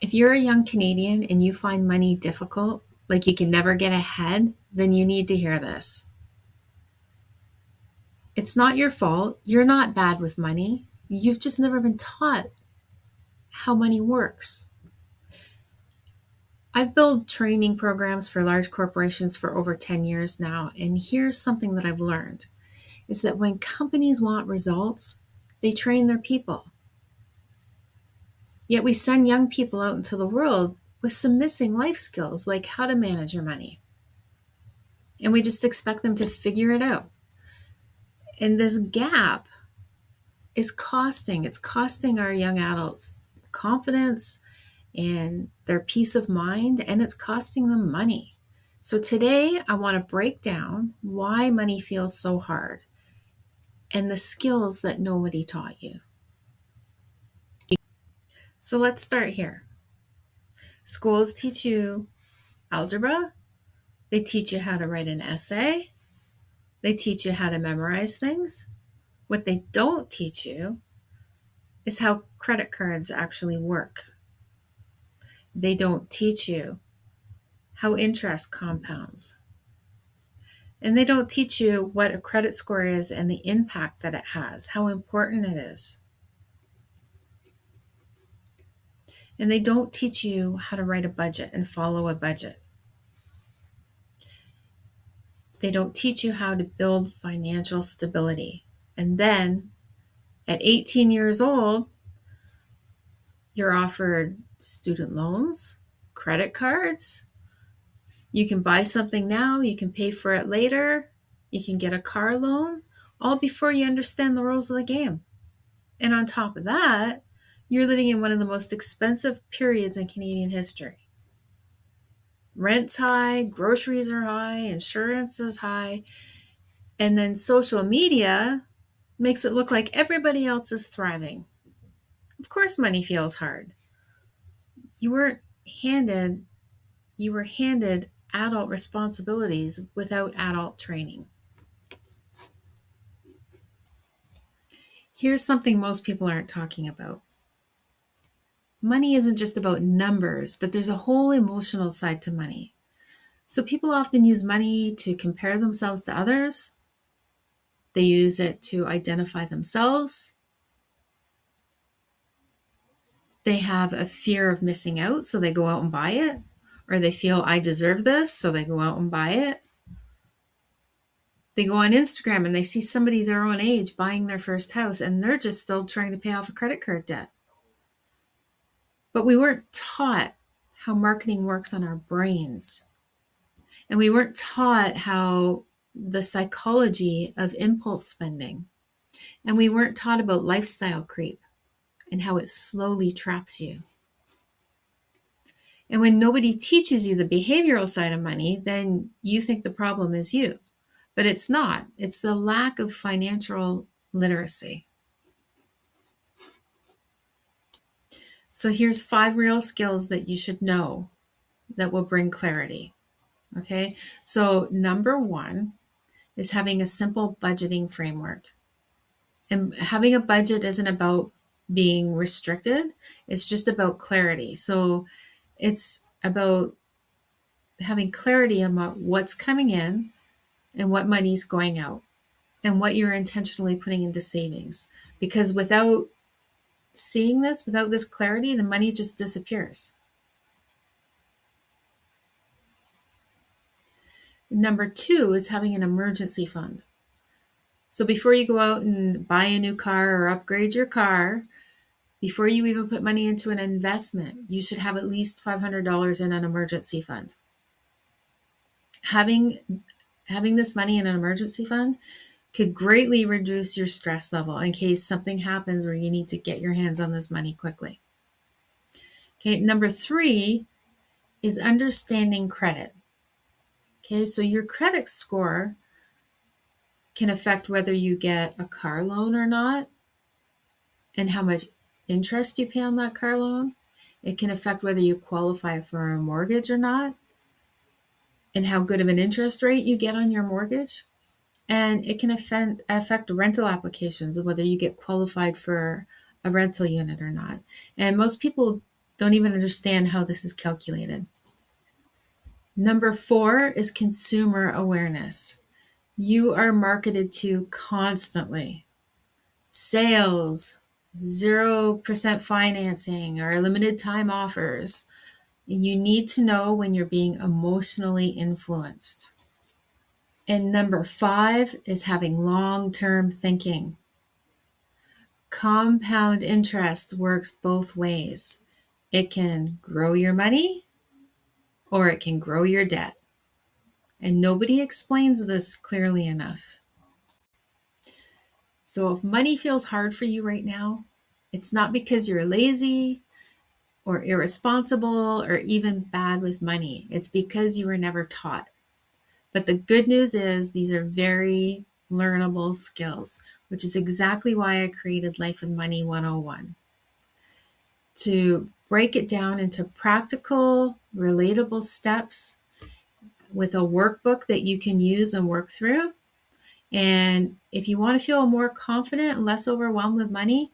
If you're a young Canadian and you find money difficult, like you can never get ahead, then you need to hear this. It's not your fault. You're not bad with money. You've just never been taught how money works. I've built training programs for large corporations for over 10 years now, and here's something that I've learned is that when companies want results, they train their people. Yet we send young people out into the world with some missing life skills like how to manage your money. And we just expect them to figure it out. And this gap is costing. It's costing our young adults confidence and their peace of mind, and it's costing them money. So today I want to break down why money feels so hard and the skills that nobody taught you. So let's start here. Schools teach you algebra. They teach you how to write an essay. They teach you how to memorize things. What they don't teach you is how credit cards actually work. They don't teach you how interest compounds. And they don't teach you what a credit score is and the impact that it has, how important it is. And they don't teach you how to write a budget and follow a budget. They don't teach you how to build financial stability. And then at 18 years old, you're offered student loans, credit cards. You can buy something now, you can pay for it later, you can get a car loan, all before you understand the rules of the game. And on top of that, you're living in one of the most expensive periods in Canadian history. Rent's high, groceries are high, insurance is high, and then social media makes it look like everybody else is thriving. Of course, money feels hard. You were handed adult responsibilities without adult training. Here's something most people aren't talking about. Money isn't just about numbers, but there's a whole emotional side to money. So people often use money to compare themselves to others. They use it to identify themselves. They have a fear of missing out, so they go out and buy it. Or they feel, I deserve this, so they go out and buy it. They go on Instagram and they see somebody their own age buying their first house, and they're just still trying to pay off a credit card debt. But we weren't taught how marketing works on our brains. And we weren't taught how the psychology of impulse spending. And we weren't taught about lifestyle creep and how it slowly traps you. And when nobody teaches you the behavioral side of money, then you think the problem is you. But it's not. It's the lack of financial literacy. So here's 5 real skills that you should know that will bring clarity. Okay, so number 1 is having a simple budgeting framework. And having a budget isn't about being restricted, it's just about clarity. So it's about having clarity about what's coming in and what money's going out and what you're intentionally putting into savings. Because without seeing this, without this clarity, the money just disappears. Number 2 is having an emergency fund. So before you go out and buy a new car or upgrade your car, before you even put money into an investment, you should have at least $500 in an emergency fund. Having this money in an emergency fund could greatly reduce your stress level in case something happens where you need to get your hands on this money quickly. Okay, number 3 is understanding credit. Okay, so your credit score can affect whether you get a car loan or not and how much interest you pay on that car loan. It can affect whether you qualify for a mortgage or not and how good of an interest rate you get on your mortgage. And it can affect rental applications of whether you get qualified for a rental unit or not. And most people don't even understand how this is calculated. Number 4 is consumer awareness. You are marketed to constantly. Sales, 0% financing, or limited time offers. You need to know when you're being emotionally influenced. And number 5 is having long-term thinking. Compound interest works both ways. It can grow your money or it can grow your debt. And nobody explains this clearly enough. So if money feels hard for you right now, it's not because you're lazy or irresponsible or even bad with money. It's because you were never taught. But the good news is these are very learnable skills, which is exactly why I created Life with Money 101. To break it down into practical, relatable steps with a workbook that you can use and work through. And if you want to feel more confident and less overwhelmed with money,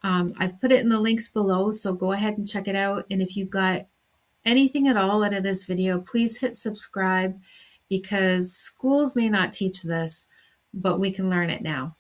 I've put it in the links below, so go ahead and check it out. And if you got anything at all out of this video, please hit subscribe, because schools may not teach this, but we can learn it now.